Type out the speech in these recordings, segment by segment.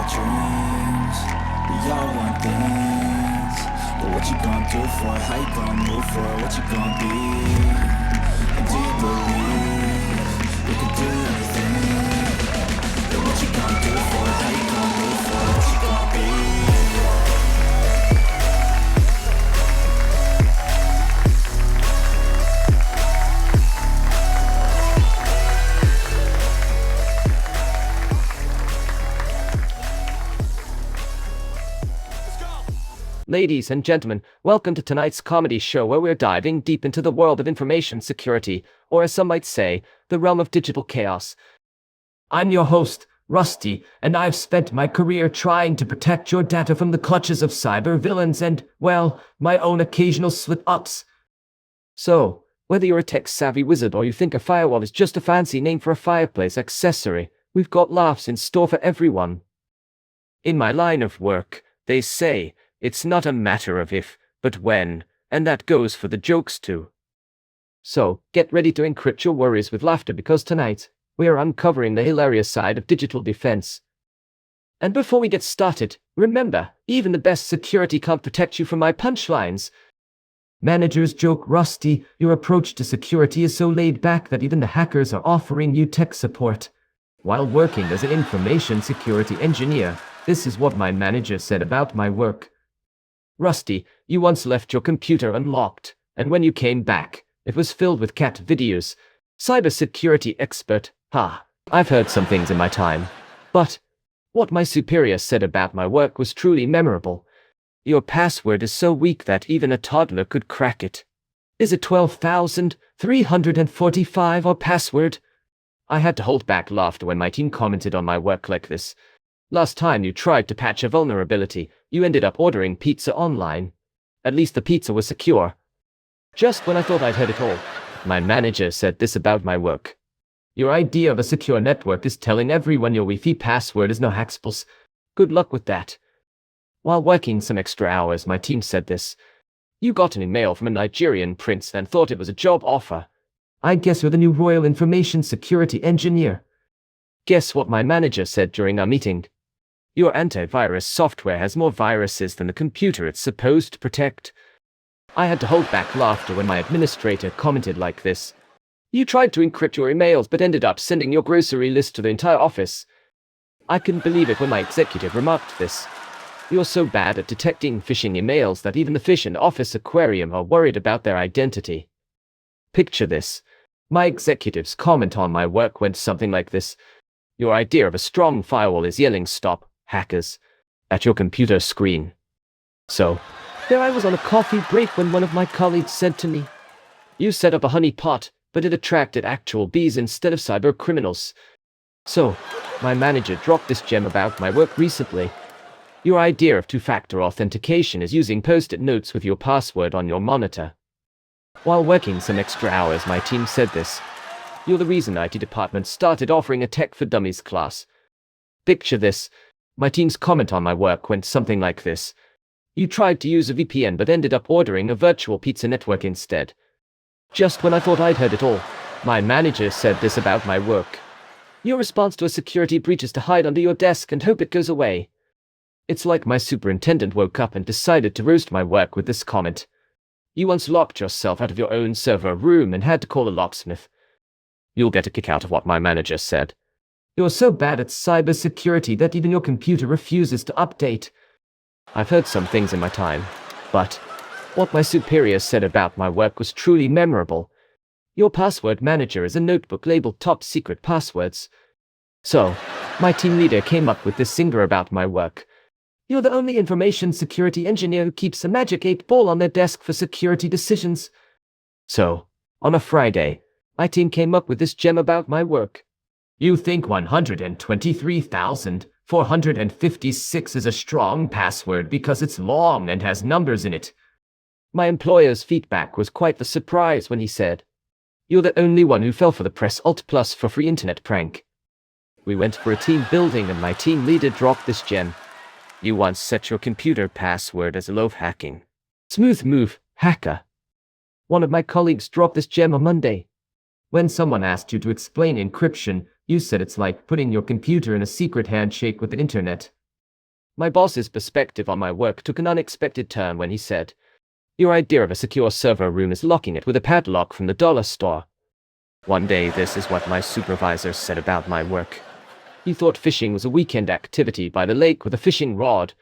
dreams. We all want things, but what you gon' do for it? How you gon' move for it? What you gon' be? And do you believe you can do anything? But what you gon' do for it? How you gon' move for it? What you gon' be? Ladies and gentlemen, welcome to tonight's comedy show where we're diving deep into the world of information security, or as some might say, the realm of digital chaos. I'm your host, Rusty, and I've spent my career trying to protect your data from the clutches of cyber villains and, well, my own occasional slip-ups. So, whether you're a tech-savvy wizard or you think a firewall is just a fancy name for a fireplace accessory, we've got laughs in store for everyone. In my line of work, they say, it's not a matter of if, but when, and that goes for the jokes too. So, get ready to encrypt your worries with laughter because tonight, we are uncovering the hilarious side of digital defense. And before we get started, remember, even the best security can't protect you from my punchlines. Managers joke, Rusty, your approach to security is so laid back that even the hackers are offering you tech support. While working as an information security engineer, this is what my manager said about my work. Rusty, you once left your computer unlocked, and when you came back, it was filled with cat videos. Cybersecurity expert, I've heard some things in my time. But what my superior said about my work was truly memorable. Your password is so weak that even a toddler could crack it. Is it 12,345 or password? I had to hold back laughter when my team commented on my work like this. Last time you tried to patch a vulnerability, you ended up ordering pizza online. At least the pizza was secure. Just when I thought I'd heard it all, my manager said this about my work. Your idea of a secure network is telling everyone your Wi-Fi password is no hackspels. Good luck with that. While working some extra hours, my team said this. You got an email from a Nigerian prince and thought it was a job offer. I guess you're the new Royal Information Security Engineer. Guess what my manager said during our meeting? Your antivirus software has more viruses than the computer it's supposed to protect. I had to hold back laughter when my administrator commented like this. You tried to encrypt your emails but ended up sending your grocery list to the entire office. I couldn't believe it when my executive remarked this. You're so bad at detecting phishing emails that even the fish in Office Aquarium are worried about their identity. Picture this. My executive's comment on my work went something like this. Your idea of a strong firewall is yelling stop, hackers, at your computer screen. So, there I was on a coffee break when one of my colleagues said to me, you set up a honey pot, but it attracted actual bees instead of cyber criminals. So, my manager dropped this gem about my work recently. Your idea of two-factor authentication is using post-it notes with your password on your monitor. While working some extra hours, my team said this. You're the reason IT department started offering a Tech for Dummies class. Picture this. My team's comment on my work went something like this. You tried to use a VPN but ended up ordering a virtual pizza network instead. Just when I thought I'd heard it all, my manager said this about my work. Your response to a security breach is to hide under your desk and hope it goes away. It's like my superintendent woke up and decided to roast my work with this comment. You once locked yourself out of your own server room and had to call a locksmith. You'll get a kick out of what my manager said. You're so bad at cybersecurity that even your computer refuses to update. I've heard some things in my time, but what my superior said about my work was truly memorable. Your password manager is a notebook labeled top secret passwords. So, my team leader came up with this singer about my work. You're the only information security engineer who keeps a magic 8-ball on their desk for security decisions. So, on a Friday, my team came up with this gem about my work. You think 123,456 is a strong password because it's long and has numbers in it. My employer's feedback was quite the surprise when he said, you're the only one who fell for the press Alt Plus for free internet prank. We went for a team building and my team leader dropped this gem. You once set your computer password as a loaf hacking. Smooth move, hacker. One of my colleagues dropped this gem on Monday. When someone asked you to explain encryption, you said it's like putting your computer in a secret handshake with the internet. My boss's perspective on my work took an unexpected turn when he said, "Your idea of a secure server room is locking it with a padlock from the dollar store." One day, this is what my supervisor said about my work. He thought fishing was a weekend activity by the lake with a fishing rod.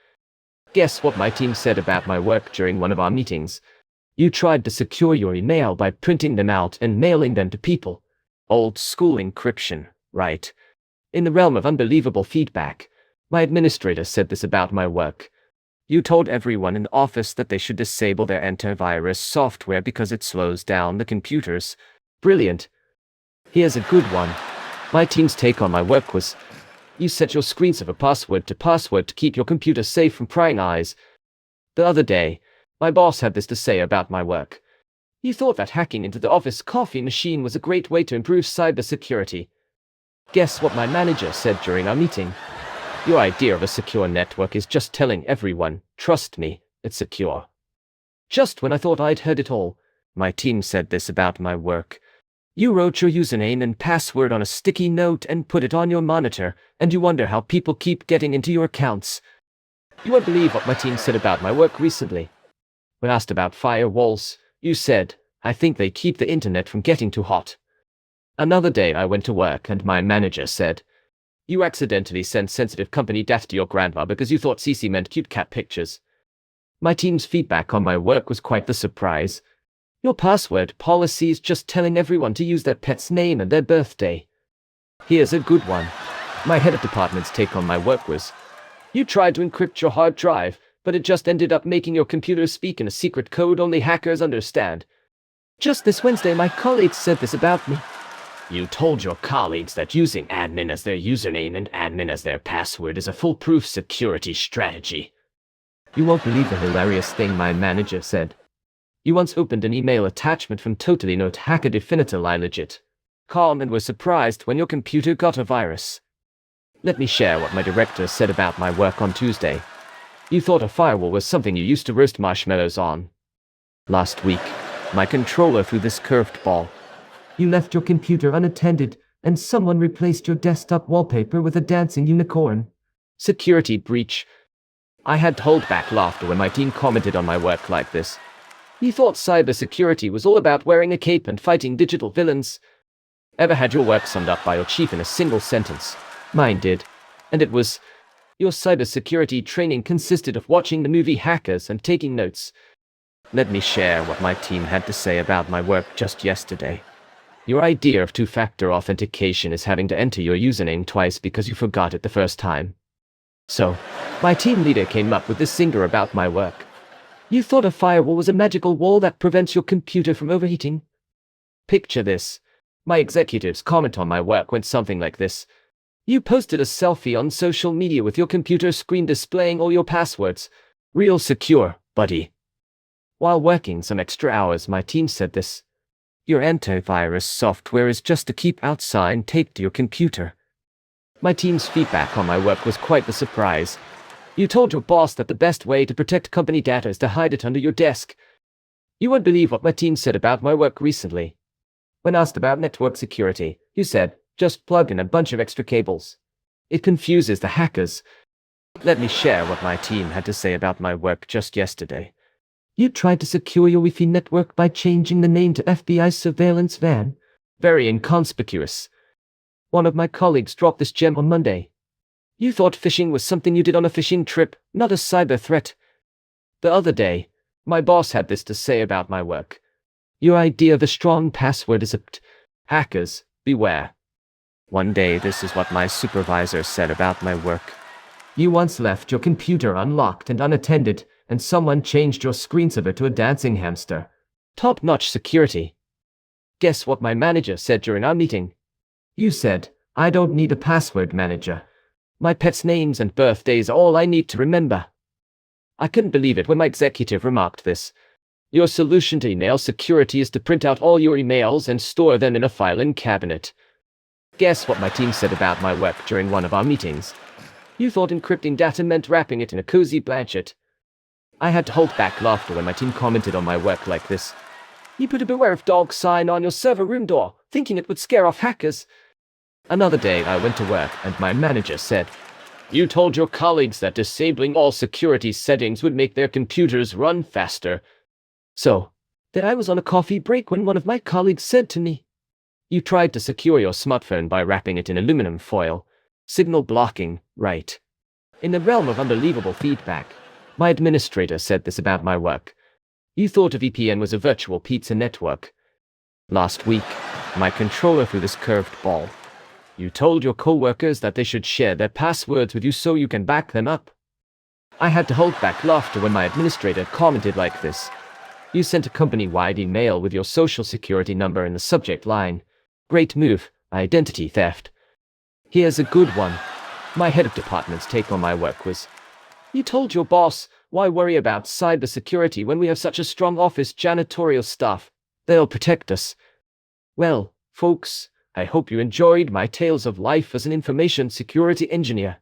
Guess what my team said about my work during one of our meetings? You tried to secure your email by printing them out and mailing them to people. Old school encryption, right? In the realm of unbelievable feedback, my administrator said this about my work. You told everyone in the office that they should disable their antivirus software because it slows down the computers. Brilliant. Here's a good one. My team's take on my work was, you set your screensaver password to keep your computer safe from prying eyes. The other day, my boss had this to say about my work. He thought that hacking into the office coffee machine was a great way to improve cybersecurity. Guess what my manager said during our meeting? Your idea of a secure network is just telling everyone, trust me, it's secure. Just when I thought I'd heard it all, my team said this about my work. You wrote your username and password on a sticky note and put it on your monitor, and you wonder how people keep getting into your accounts. You won't believe what my team said about my work recently. When asked about firewalls, you said, I think they keep the internet from getting too hot. Another day I went to work and my manager said, you accidentally sent sensitive company data to your grandma because you thought CC meant cute cat pictures. My team's feedback on my work was quite the surprise. Your password policy is just telling everyone to use their pet's name and their birthday. Here's a good one. My head of department's take on my work was, you tried to encrypt your hard drive, but it just ended up making your computer speak in a secret code only hackers understand. Just this Wednesday, my colleagues said this about me. You told your colleagues that using admin as their username and admin as their password is a foolproof security strategy. You won't believe the hilarious thing my manager said. You once opened an email attachment from Totally Not Hacker Definitively Legit. Calm and were surprised when your computer got a virus. Let me share what my director said about my work on Tuesday. You thought a firewall was something you used to roast marshmallows on. Last week, my controller threw this curved ball. You left your computer unattended, and someone replaced your desktop wallpaper with a dancing unicorn. Security breach. I had to hold back laughter when my team commented on my work like this. You thought cybersecurity was all about wearing a cape and fighting digital villains. Ever had your work summed up by your chief in a single sentence? Mine did. And it was, your cybersecurity training consisted of watching the movie Hackers and taking notes. Let me share what my team had to say about my work just yesterday. Your idea of two-factor authentication is having to enter your username twice because you forgot it the first time. So, my team leader came up with this singer about my work. You thought a firewall was a magical wall that prevents your computer from overheating? Picture this. My executive's comment on my work went something like this. You posted a selfie on social media with your computer screen displaying all your passwords. Real secure, buddy. While working some extra hours, my team said this. Your antivirus software is just to keep outside taped to your computer. My team's feedback on my work was quite the surprise. You told your boss that the best way to protect company data is to hide it under your desk. You won't believe what my team said about my work recently. When asked about network security, you said, just plug in a bunch of extra cables. It confuses the hackers. Let me share what my team had to say about my work just yesterday. You tried to secure your Wi-Fi network by changing the name to FBI surveillance van. Very inconspicuous. One of my colleagues dropped this gem on Monday. You thought phishing was something you did on a fishing trip, not a cyber threat. The other day, my boss had this to say about my work. Your idea of a strong password is hackers, beware. One day, this is what my supervisor said about my work. You once left your computer unlocked and unattended, and someone changed your screensaver to a dancing hamster. Top-notch security. Guess what my manager said during our meeting? You said, I don't need a password manager. My pet's names and birthdays are all I need to remember. I couldn't believe it when my executive remarked this. Your solution to email security is to print out all your emails and store them in a filing cabinet. Guess what my team said about my work during one of our meetings? You thought encrypting data meant wrapping it in a cozy blanket. I had to hold back laughter when my team commented on my work like this. You put a beware of dog sign on your server room door, thinking it would scare off hackers. Another day I went to work and my manager said, You told your colleagues that disabling all security settings would make their computers run faster. So, that I was on a coffee break when one of my colleagues said to me, "You tried to secure your smartphone by wrapping it in aluminum foil. Signal blocking, right?" In the realm of unbelievable feedback, my administrator said this about my work. You thought a VPN was a virtual pizza network. Last week, my controller threw this curved ball. You told your coworkers that they should share their passwords with you so you can back them up. I had to hold back laughter when my administrator commented like this. You sent a company-wide email with your social security number in the subject line. Great move, identity theft. Here's a good one. My head of department's take on my work was, you told your boss, why worry about cybersecurity when we have such a strong office janitorial staff? They'll protect us. Well, folks, I hope you enjoyed my tales of life as an information security engineer.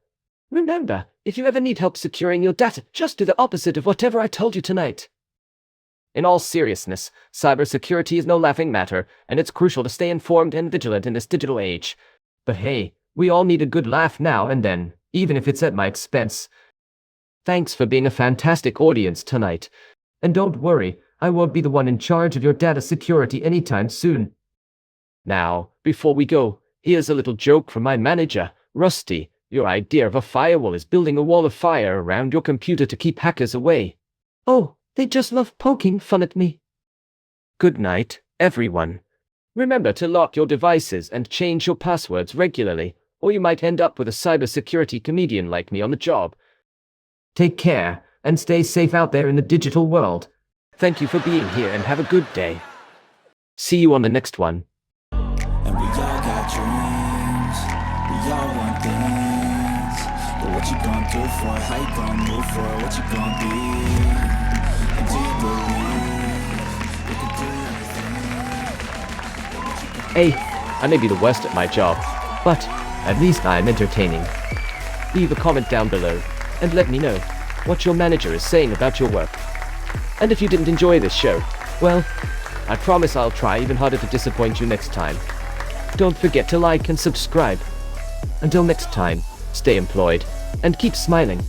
Remember, if you ever need help securing your data, just do the opposite of whatever I told you tonight. In all seriousness, cybersecurity is no laughing matter, and it's crucial to stay informed and vigilant in this digital age. But hey, we all need a good laugh now and then, even if it's at my expense. Thanks for being a fantastic audience tonight. And don't worry, I won't be the one in charge of your data security anytime soon. Now, before we go, here's a little joke from my manager, Rusty. Your idea of a firewall is building a wall of fire around your computer to keep hackers away. Oh, they just love poking fun at me. Good night, everyone. Remember to lock your devices and change your passwords regularly, or you might end up with a cybersecurity comedian like me on the job. Take care, and stay safe out there in the digital world. Thank you for being here and have a good day. See you on the next one. And we all got dreams, we all want things. But what you gonna do for it? How you gonna move for it? What you gonna be? And do you believe you can do anything? Hey, I may be the worst at my job, but at least I'm entertaining. Leave a comment down below and let me know what your manager is saying about your work. And if you didn't enjoy this show, well, I promise I'll try even harder to disappoint you next time. Don't forget to like and subscribe. Until next time, stay employed and keep smiling.